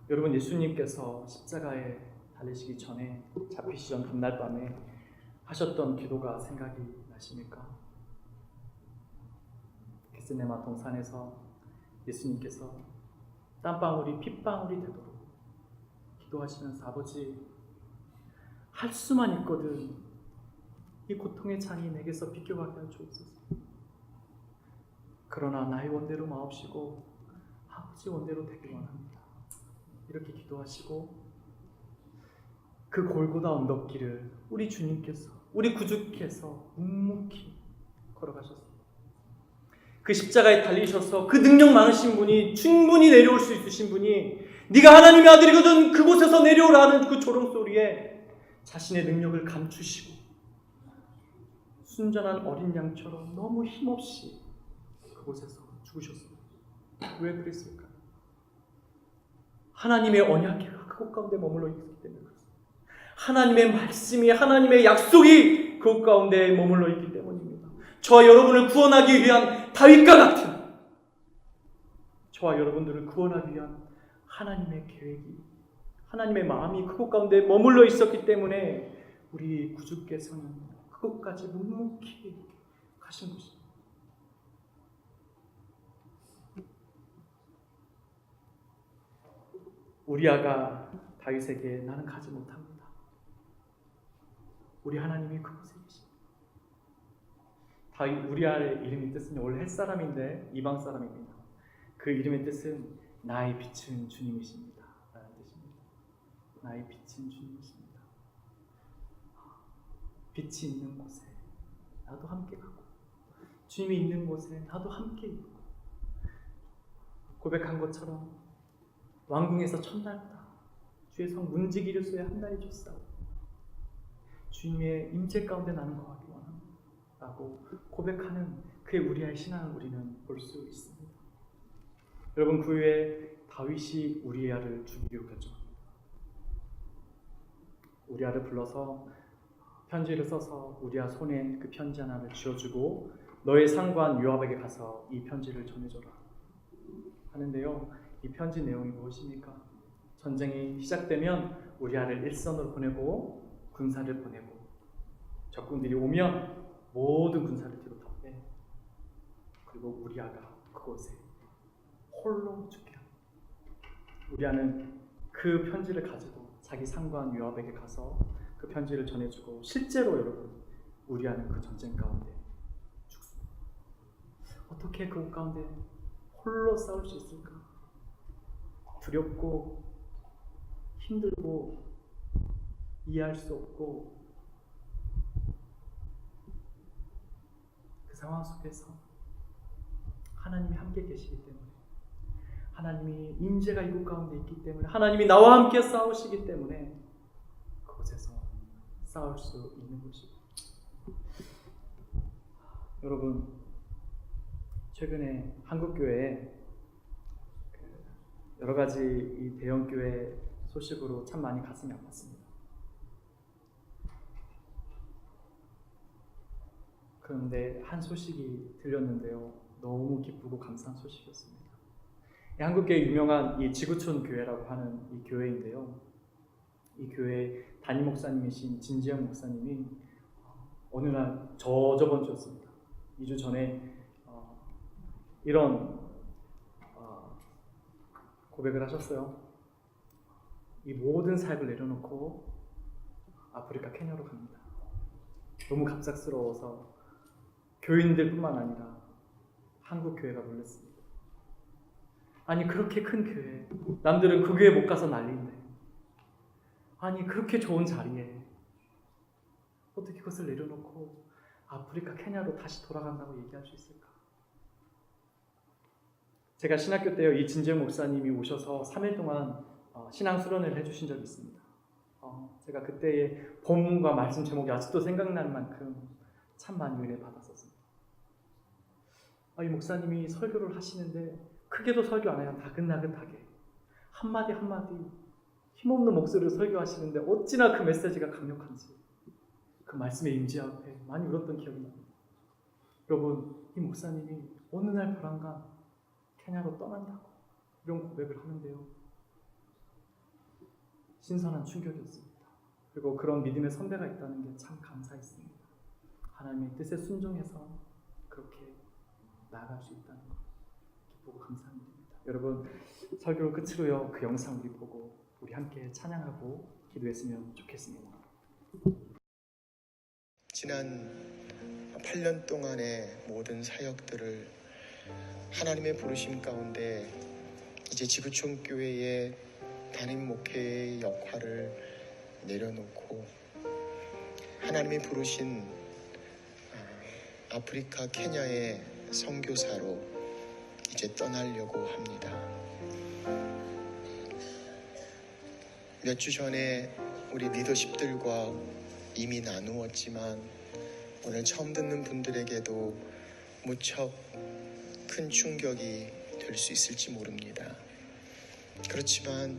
여러분 예수님께서 십자가에 달리시기 전에 잡히시기 전 금날 밤에 하셨던 기도가 생각이 나십니까? 겟세마네 동산에서 예수님께서 땀방울이 핏방울이 되도록 기도하시면서 아버지 할 수만 있거든 이 고통의 잔이 내게서 비껴가게 하여 주옵소서. 그러나 나의 원대로 마옵시고 아버지 원대로 되길 원합니다. 이렇게 기도하시고 그 골고다 언덕길을 우리 주님께서 우리 구주께서 묵묵히 걸어가셨습니다. 그 십자가에 달리셔서 그 능력 많으신 분이 충분히 내려올 수 있으신 분이 네가 하나님의 아들이거든 그곳에서 내려오라는 그 조롱소리에 자신의 능력을 감추시고 순전한 어린 양처럼 너무 힘없이 그곳에서 죽으셨습니다. 왜 그랬을까요? 하나님의 언약이 그곳 가운데 머물러 있기 때문에 그렇습니다. 하나님의 말씀이 하나님의 약속이 그곳 가운데 머물러 있기 때문입니다. 저와 여러분을 구원하기 위한 다윗과 같은 저와 여러분들을 구원하기 위한 하나님의 계획이 하나님의 마음이 그곳 가운데 머물러 있었기 때문에 우리 구주께서는 그곳까지 묵묵히 가신 것입니다. 우리아가 다윗에게 나는 가지 못합니다. 우리 하나님이 그곳에 계십니다. 다윗 우리아의 이름의 뜻은 원래 햇사람인데 이방 사람입니다. 그 이름의 뜻은 나의 빛은 주님이십니다 라는 뜻입니다. 나의 빛은 주님이십니다. 빛이 있는 곳에 나도 함께 가고 주님이 있는 곳에 나도 함께 있고 고백한 것처럼 왕궁에서 첫날보다 주의 성 문지기를 한 날이 좋사오. 주님의 임재 가운데 나는 거하기 원합니다 라고 고백하는 그의 우리아의 신앙을 우리는 볼 수 있습니다. 여러분 그 후에 다윗이 우리아를 죽이기로 결정합니다. 우리아를 불러서 편지를 써서 우리아 손에 그 편지 하나를 쥐어주고 너의 상관 요압에게 가서 이 편지를 전해줘라 하는데요. 이 편지 내용이 무엇입니까? 전쟁이 시작되면 우리아를 일선으로 보내고 군사를 보내고 적군들이 오면 모든 군사를 뒤로 다 빼. 그리고 우리아가 그곳에 홀로 죽게 합니다. 우리아는 그 편지를 가지고 자기 상관 요압에게 가서 그 편지를 전해주고 실제로 여러분 우리아는 그 전쟁 가운데 죽습니다. 어떻게 그 가운데 홀로 싸울 수 있을까? 두렵고 힘들고 이해할 수 없고 그 상황 속에서 하나님이 함께 계시기 때문에 하나님이 임재가 이곳 가운데 있기 때문에 하나님이 나와 함께 싸우시기 때문에 그곳에서 싸울 수 있는 것이고 여러분 최근에 한국교회에 여러 가지 이 대형교회 소식으로 참 많이 가슴이 아팠습니다. 그런데 한 소식이 들렸는데요. 너무 기쁘고 감사한 소식이었습니다. 한국교회 유명한 이 지구촌 교회라고 하는 이 교회인데요. 이 교회 담임 목사님이신 진지영 목사님이 어느 날 저번 주였습니다. 2주 전에 이런 고백을 하셨어요. 이 모든 사역을 내려놓고 아프리카 케냐로 갑니다. 너무 갑작스러워서 교인들뿐만 아니라 한국 교회가 놀랐습니다. 아니 그렇게 큰 교회, 남들은 그 교회 못 가서 난리인데 아니 그렇게 좋은 자리에 어떻게 그것을 내려놓고 아프리카 케냐로 다시 돌아간다고 얘기할 수 있을까? 제가 신학교 때요 이 진재영 목사님이 오셔서 3일 동안 신앙 수련을 해주신 적이 있습니다. 제가 그때의 본문과 말씀 제목이 아직도 생각날 만큼 참 많이 은혜 받았었습니다. 이 목사님이 설교를 하시는데 크게도 설교 안 해요. 나긋나긋하게 한마디 한마디 힘없는 목소리로 설교하시는데 어찌나 그 메시지가 강력한지 그 말씀의 임재 앞에 많이 울었던 기억이 납니다. 여러분 이 목사님이 어느 날 불안간 케냐로 떠난다고 이런 고백을 하는데요. 신선한 충격이었습니다. 그리고 그런 믿음의 선배가 있다는 게 참 감사했습니다. 하나님의 뜻에 순종해서 그렇게 나아갈 수 있다는 것 기쁘고 감사합니다. 여러분, 설교 끝으로요, 그 영상 우리 보고 우리 함께 찬양하고 기도했으면 좋겠습니다. 지난 8년 동안의 모든 사역들을 하나님의 부르심 가운데 이제 지구촌 교회의 담임 목회의 역할을 내려놓고 하나님이 부르신 아프리카 케냐의 선교사로 이제 떠나려고 합니다. 몇 주 전에 우리 리더십들과 이미 나누었지만 오늘 처음 듣는 분들에게도 무척 큰 충격이 될 수 있을지 모릅니다. 그렇지만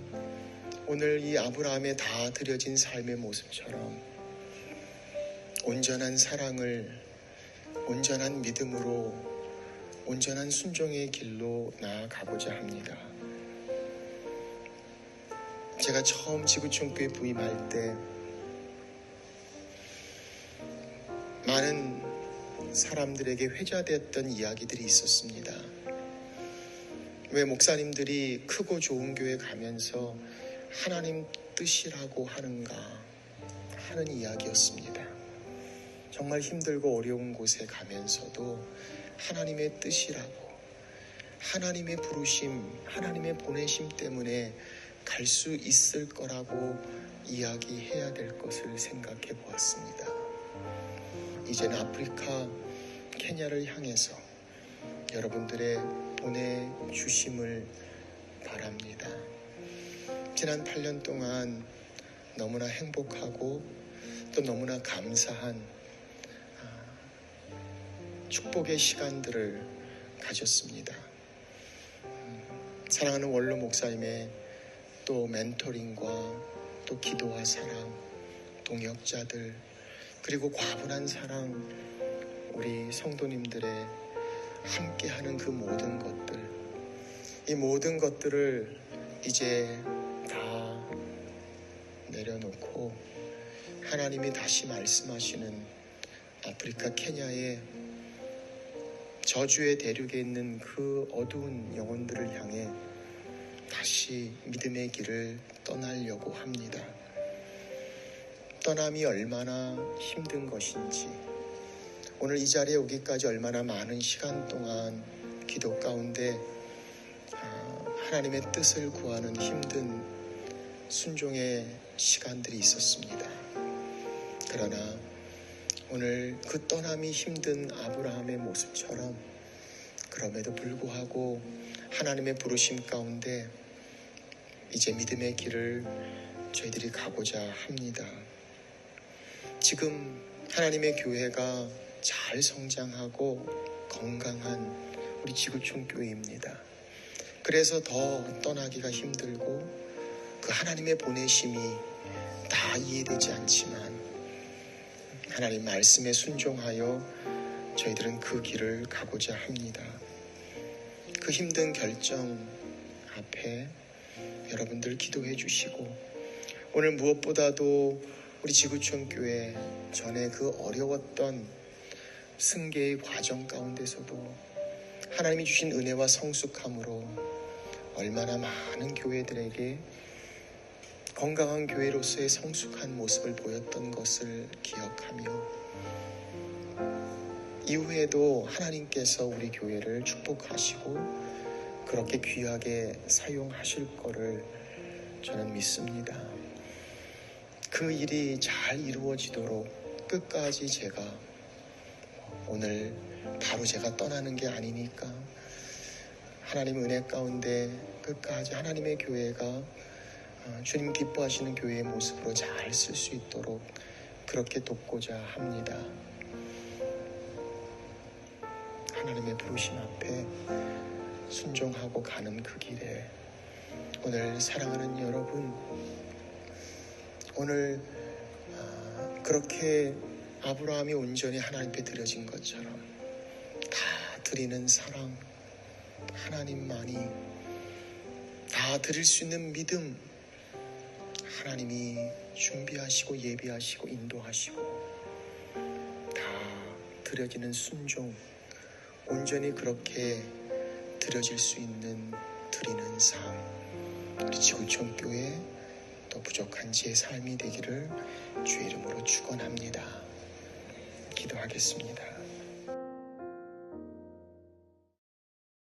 오늘 이 아브라함의 다 드려진 삶의 모습처럼 온전한 사랑을 온전한 믿음으로 온전한 순종의 길로 나아가고자 합니다. 제가 처음 지구촌교회 부임할 때 많은 사람들에게 회자되었던 이야기들이 있었습니다. 왜 목사님들이 크고 좋은 교회 가면서 하나님 뜻이라고 하는가 하는 이야기였습니다. 정말 힘들고 어려운 곳에 가면서도 하나님의 뜻이라고, 하나님의 부르심, 하나님의 보내심 때문에 갈 수 있을 거라고 이야기해야 될 것을 생각해 보았습니다. 이제는 아프리카 케냐를 향해서 여러분들의 보내주심을 바랍니다. 지난 8년 동안 너무나 행복하고 또 너무나 감사한 축복의 시간들을 가졌습니다. 사랑하는 원로 목사님의 또 멘토링과 또 기도와 사랑, 동역자들, 그리고 과분한 사랑, 우리 성도님들의 함께하는 그 모든 것들, 이 모든 것들을 이제 다 내려놓고 하나님이 다시 말씀하시는 아프리카 케냐의 저주의 대륙에 있는 그 어두운 영혼들을 향해 다시 믿음의 길을 떠나려고 합니다. 떠남이 얼마나 힘든 것인지, 오늘 이 자리에 오기까지 얼마나 많은 시간 동안 기도 가운데 하나님의 뜻을 구하는 힘든 순종의 시간들이 있었습니다. 그러나 오늘 그 떠남이 힘든 아브라함의 모습처럼 그럼에도 불구하고 하나님의 부르심 가운데 이제 믿음의 길을 저희들이 가고자 합니다. 지금 하나님의 교회가 잘 성장하고 건강한 우리 지구촌 교회입니다. 그래서 더 떠나기가 힘들고 그 하나님의 보내심이 다 이해되지 않지만 하나님 말씀에 순종하여 저희들은 그 길을 가고자 합니다. 그 힘든 결정 앞에 여러분들 기도해 주시고, 오늘 무엇보다도 우리 지구촌 교회 전에 그 어려웠던 승계의 과정 가운데서도 하나님이 주신 은혜와 성숙함으로 얼마나 많은 교회들에게 건강한 교회로서의 성숙한 모습을 보였던 것을 기억하며 이후에도 하나님께서 우리 교회를 축복하시고 그렇게 귀하게 사용하실 거를 저는 믿습니다. 그 일이 잘 이루어지도록 끝까지 제가 오늘 바로 제가 떠나는 게 아니니까 하나님 은혜 가운데 끝까지 하나님의 교회가 주님 기뻐하시는 교회의 모습으로 잘 쓸 수 있도록 그렇게 돕고자 합니다. 하나님의 부르심 앞에 순종하고 가는 그 길에 오늘 사랑하는 여러분, 오늘 그렇게 아브라함이 온전히 하나님 앞에 드려진 것처럼 다 드리는 사랑, 하나님만이 다 드릴 수 있는 믿음, 하나님이 준비하시고 예비하시고 인도하시고 다 드려지는 순종, 온전히 그렇게 드려질 수 있는 드리는 삶, 우리 지구촌 교회 또 부족한 제 삶이 되기를 주의 이름으로 축원합니다. 기도하겠습니다.